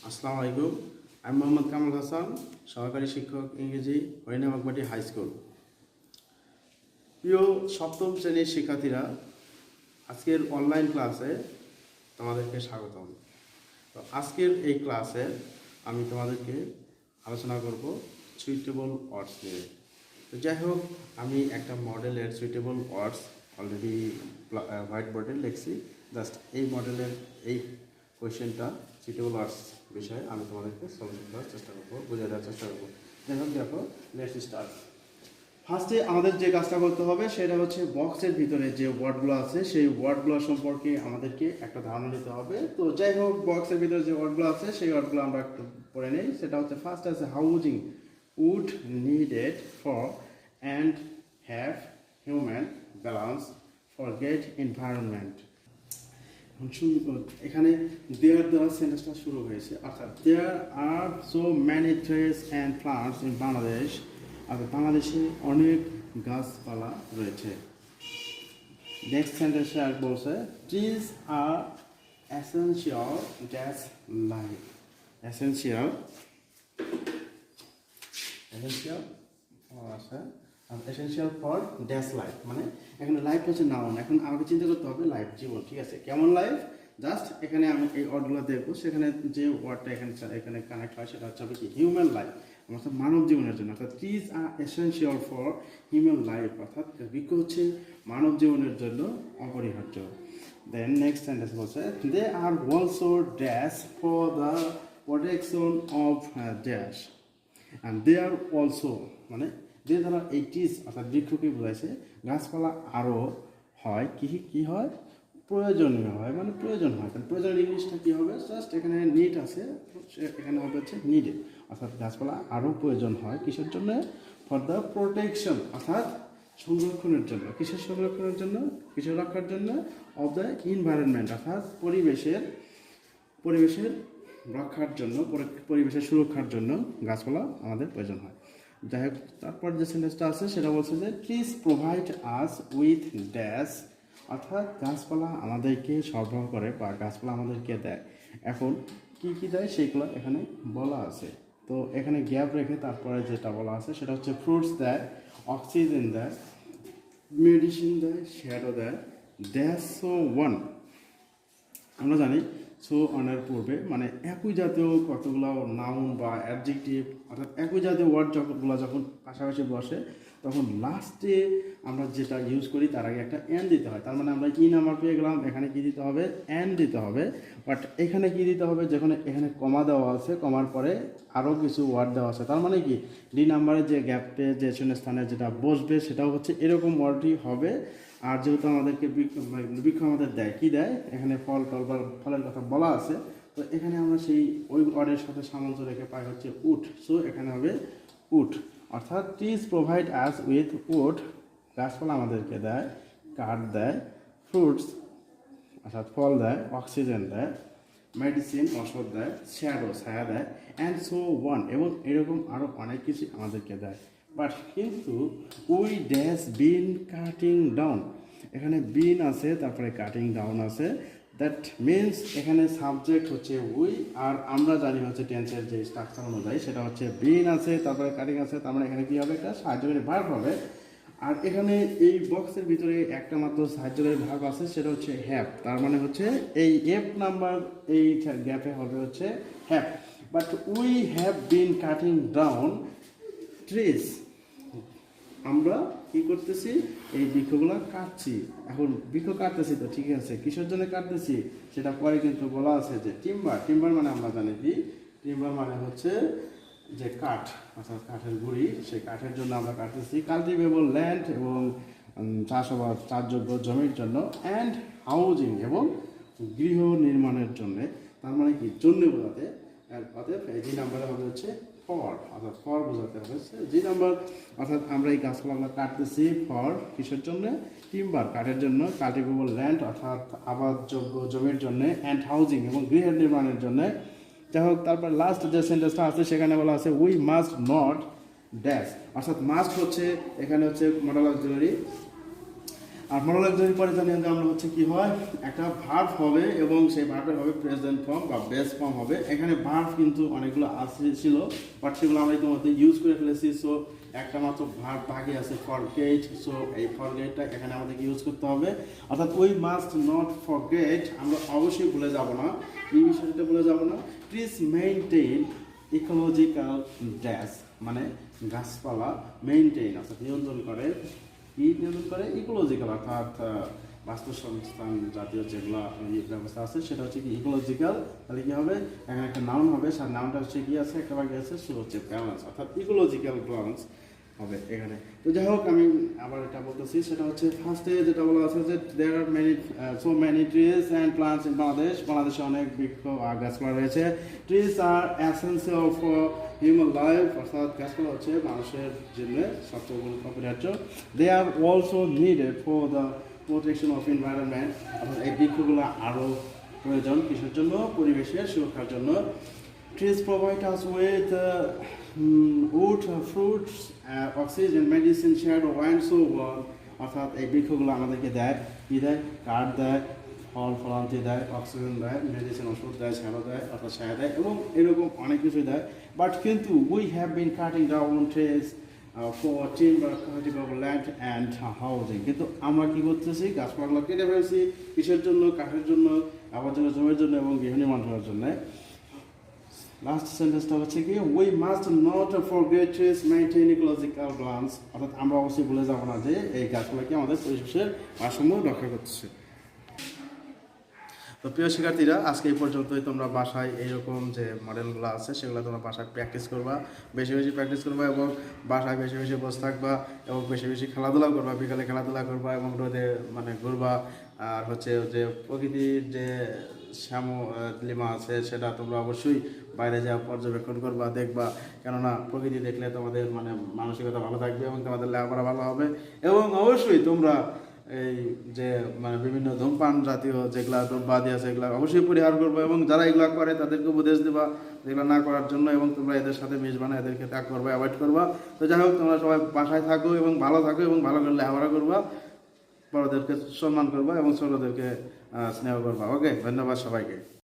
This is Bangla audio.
আসসালামু আলাইকুম। আমি মোহাম্মদ কামাল হাসান, সহকারী শিক্ষক ইংরেজি হরিণাবাগবাটি হাই স্কুল। প্রিয় সপ্তম শ্রেণীর শিক্ষার্থীরা, আজকের অনলাইন ক্লাসে তোমাদেরকে স্বাগতম। তো আজকের এই ক্লাসে আমি তোমাদেরকে আলোচনা করব সুইটেবল ওয়ার্ডস নিয়ে। তো যাই হোক, আমি একটা মডেলের সুইটেবল ওয়ার্ডস অলরেডি হোয়াইট বোর্ডে লিখছি। জাস্ট এই মডেলের এই কোয়েশ্চেনটা সুইটেবল ওয়ার্ডস বিষয়ে আমি তোমাদেরকে সলভ করার চেষ্টা করবো, বুঝে দেওয়ার চেষ্টা করবো। যাই হোক, দেখো, লেটস স্টার্ট। ফার্স্টে আমাদের যে কাজটা করতে হবে সেটা হচ্ছে বক্সের ভিতরে যে ওয়ার্ডগুলো আছে সেই ওয়ার্ডগুলো সম্পর্কে আমাদেরকে একটা ধারণা নিতে হবে। তো যাই হোক, বক্সের ভিতরে যে ওয়ার্ডগুলো আছে সেই ওয়ার্ডগুলো আমরা একটু পড়ে নেই। সেটা হচ্ছে ফার্স্ট আছে housing, wood needed for and have human balance for get environment. এখানে দেয়ার দ্বারা সেন্টেন্সটা শুরু হয়েছে, অর্থাৎ there are so many trees and plants in Bangladesh. আর বাংলাদেশে অনেক গাছপালা রয়েছে। নেক্সট সেন্টেন্সে আর বলছে trees are essential dash life. Essential essential আচ্ছা, এসেনশিয়াল ফর ড্যাশ লাইফ, মানে এখানে লাইফ হচ্ছে নাউন। এখন আমাকে চিন্তা করতে হবে লাইফ, জীবন, ঠিক আছে, কেমন লাইফ। জাস্ট এখানে আমি এই ওয়ার্ডগুলো দেখবো, সেখানে যে ওয়ার্ডটা এখানে কানেক্ট হয় সেটা হচ্ছে কি হিউম্যান লাইফ, অর্থাৎ মানব জীবনের জন্য। অর্থাৎ trees are essential for human life, অর্থাৎ বৃক্ষ হচ্ছে মানব জীবনের জন্য অপরিহার্য। দেন নেক্সট সেন্টেন্স বলছে they are also dash for the protection of dash. And they are also, মানে যে দ্বারা এই ট্রিজ অর্থাৎ বৃক্ষকে বোঝাইছে। গাছপালা আরও হয় কি হয়, প্রয়োজনীয় হয়, মানে প্রয়োজন হয়। তাহলে প্রয়োজনের ইংলিশটা কী হবে? জাস্ট এখানে নিড আছে, এখানে হবে হচ্ছে নিডেড, অর্থাৎ গাছপালা আরও প্রয়োজন হয় কিসের জন্য? ফর দ্য প্রোটেকশন, অর্থাৎ সংরক্ষণের জন্য। কিসের সংরক্ষণের জন্য? কিসের রক্ষার জন্য? অফ দ্য এনভায়রনমেন্ট, অর্থাৎ পরিবেশের রক্ষার জন্য, পরিবেশের সুরক্ষার জন্য গাছপালা আমাদের প্রয়োজন হয়। যাই হোক, তারপর যে সেন্টেন্সটা আছে সেটা বলছে যে trees provide us with dash, অর্থাৎ গাছপালা আমাদেরকে সরবরাহ করে বা গাছপালা আমাদেরকে দেয়। এখন কি দেয় সেইগুলো এখানে বলা আছে। তো এখানে গ্যাপ রেখে তারপরে যেটা বলা আছে সেটা হচ্ছে ফ্রুটস দেয়, অক্সিজেন দেয়, মেডিসিন দেয়, শ্যাডো দেয়, ড্যাশ সো ওয়ান। আমরা জানি সো অনের পূর্বে মানে একই জাতীয় কতগুলো নাউন বা অ্যাডজেক্টিভ, অর্থাৎ একই জাতীয় ওয়ার্ড যখন পাশাপাশি বসে তখন লাস্টে আমরা যেটা ইউজ করি তার আগে একটা অ্যান দিতে হয়। তার মানে আমরা নাম্বার পেয়ে গেলাম, এখানে কি দিতে হবে? অ্যান দিতে হবে। বাট এখানে কি দিতে হবে? যখন এখানে কমা দেওয়া আছে, কমার পরে আরও কিছু ওয়ার্ড দেওয়া আছে, তার মানে কি নাম্বারের যে গ্যাপে যে শূন্যস্থানে যেটা বসবে সেটাও হচ্ছে এরকম ওয়ার্ডই হবে। আর যেহেতু আমাদেরকে বৃক্ষ আমাদের দেয়, কি দেয়? এখানে ফল টল বা ফলের কথা বলা আছে, তো এখানে আমরা সেই ওই ওয়ার্ডের সাথে সামঞ্জস্য রেখে পাই হচ্ছে উড। সো এখানে হবে উড, অর্থাৎ trees provide us with wood, গাছপালা আমাদেরকে দেয়, কাঠ দেয়, ফ্রুটস অর্থাৎ ফল দেয়, অক্সিজেন দেয়, মেডিসিন ওষুধ দেয়, শ্যাডো ছায়া দেয়, অ্যান্ড সো ওয়ান, এবং এরকম আরও অনেক কিছু আমাদেরকে দেয়। বাট কিন্তু we dash been cutting down, এখানে বিন আছে, তারপরে কাটিং ডাউন আছে। দ্যাট মিনস এখানে সাবজেক্ট হচ্ছে উই, আর আমরা জানি হচ্ছে টেন্সের যে স্ট্রাকচার অনুযায়ী সেটা হচ্ছে বিন আছে, তারপরে কাটিং আছে, তার মানে এখানে কী হবে? একটা সাহায্যকারী ভার্ব হবে। আর এখানে এই বক্সের ভিতরে একটা মাত্র সাহায্যকারী ভার্ব আছে, সেটা হচ্ছে হ্যাভ। তার মানে হচ্ছে এই এফ নাম্বার এই গ্যাপে হবে হচ্ছে have. But we have been cutting down trees, আমরা কি করতেছি? এই বৃক্ষগুলো কাটছি। এখন বৃক্ষ কাটতেছি, তো ঠিক আছে, কিসের জন্য কাটতেছি সেটা পরে কিন্তু বলা আছে যে টিম্বার মানে আমরা জানি কি টিম্বার মানে হচ্ছে যে কাঠ, অর্থাৎ কাঠের গুঁড়ি, সেই কাঠের জন্য আমরা কাটতেছি। কাল্টিভেবল ল্যান্ড, এবং চাষযোগ্য জমির জন্য, অ্যান্ড হাউজিং, এবং গৃহ নির্মাণের জন্যে। তার মানে কি জন্য বোঝাতে, অতএব এই নাম্বারে হবে হচ্ছে ফর, অর্থাৎ ফর বোঝাতে হবে যে নাম্বার। অর্থাৎ আমরা এই গাছপালা কাটতেছি ফর কিসের জন্য? টিম্বার, কাঠের জন্য, কাল্টিভেবল ল্যান্ড অর্থাৎ আবাদযোগ্য জমির জন্য, অ্যান্ড হাউজিং, এবং গৃহের নির্মাণের জন্য। যাই হোক, তারপর লাস্ট যে সেন্টেন্সটা আছে সেখানে বলা আছে উই মাস্ট নট ড্যাশ, অর্থাৎ মাস্ট হচ্ছে এখানে হচ্ছে মডেল অক্সিলারি, আর মরাল অক্সিলারি পরে জানি যে আমরা হচ্ছে কি হয়, একটা ভার্ব হবে এবং সেই ভার্বের হবে প্রেজেন্ট ফর্ম বা বেস ফর্ম হবে। এখানে ভার্ব কিন্তু অনেকগুলো ছিল, বাট সেগুলো আমরা ইতিমধ্যে ইউজ করে ফেলেছি। সো একটা মাত্র ভার্ব বাকি আছে, ফরগেট। সো এই ফরগেটটা এখানে আমাদেরকে ইউজ করতে হবে, অর্থাৎ উই মাস্ট নট ফরগেট, আমরা অবশ্যই ভুলে যাব না, এই বিষয়টা ভুলে যাব না। প্লিজ মেইনটেইন ইকোলজিক্যাল ড্যাশ, মানে গাছপালা মেইনটেইন অর্থাৎ নিয়ন্ত্রণ করে, কি নিয়ন্ত্রণ করে, ইকোলজিক্যাল অর্থাৎ বাস্তুসংস্থান জাতীয় যেগুলো ব্যবস্থা আছে সেটা হচ্ছে কি ইকোলজিক্যাল। তাহলে কি হবে, এখানে একটা নাউন হবে, সেই নাউনটা হচ্ছে কি আছে, একটা বাকি আছে, সে হচ্ছে ব্যালেন্স, অর্থাৎ ইকোলজিক্যাল ব্যালেন্স হবে এখানে। তো যাই হোক, আমি আবার এটা বলতেছি, সেটা হচ্ছে ফার্স্টে যেটা বলা আছে যে there are many so many trees and plants in Bangladesh, বাংলাদেশে অনেক বৃক্ষ আর গাছপালা রয়েছে। Trees are essential for human life, অর্থাৎ গাছপালা হচ্ছে মানুষের জন্য সবচেয়ে অপরিহার্য। They are also needed for the protection of environment, অর্থাৎ এই বৃক্ষগুলো আরও প্রয়োজন কিসের জন্য, পরিবেশের সুরক্ষার জন্য। Trees provide us with wood, fruits, oxygen, medicine, shadow, and so on. অর্থাৎ এই বৃক্ষগুলো আমাদেরকে দেয়, কি দেয়, কাঠ দেয়, ফল ফলান্তি দেয়, অক্সিজেন দেয়, মেডিসিন ওষুধ দেয়, শ্যাডো দেয় অর্থাৎ ছায়া দেয়, এবং এরকম অনেক কিছুই দেয়। বাট কিন্তু we have been cutting down trees for timber, cultivable land and housing, কিন্তু আমরা কি করতেছি, গাছপালাগুলো কেটে ফেলছি কিসের জন্য, কাঠের জন্য, আবার জন্য, জমির জন্য এবং গৃহ নির্মাণ করার জন্য। লাস্ট সেন্টেন্সটা হচ্ছে কি, we must not forget trees maintain ecological balance, অর্থাৎ আমরা অবশ্যই ভুলে যাব না যে এই গাছগুলোকে আমাদের পরিবেশের ভারসাম্য রক্ষা করতেছে। তো প্রিয় শিক্ষার্থীরা, আজকে এই পর্যন্তই। তোমরা বাসায় এইরকম যে মডেলগুলো আছে সেগুলো তোমরা বাসায় প্র্যাকটিস করবা, বেশি বেশি প্র্যাকটিস করবা, এবং বাসায় বেশি বেশি বসে থাকবা, এবং বেশি বেশি খেলাধুলা করবা, বিকালে খেলাধুলা করবা, এবং রোদে মানে ঘুরবা। আর হচ্ছে যে প্রকৃতির যে লিমা আছে সেটা তোমরা অবশ্যই বাইরে যাওয়া পর্যবেক্ষণ করবা, দেখবা, কেননা প্রকৃতি দেখলে তোমাদের মানে মানসিকতা ভালো থাকবে এবং তোমাদের লেখাপড়া ভালো হবে। এবং অবশ্যই তোমরা এই যে মানে বিভিন্ন ধূমপান জাতীয় যেগুলা দ্রব্যাদি আছে এগুলো অবশ্যই পরিহার করবো, এবং যারা এগুলো করে তাদেরকে উপদেশ দেবা যেগুলো না করার জন্য, এবং তোমরা এদের সাথে মিশবা না, এদেরকে ত্যাগ করবা, অ্যাভয়েড করবা। তো যাই হোক, তোমরা সবাই বাসায় থাকো এবং ভালো থাকো, এবং ভালো করে লেখাপড়া করবা, বড়দেরকে সম্মান করবা এবং ছোটদেরকে স্নেহ করবা। ওকে, ধন্যবাদ সবাইকে।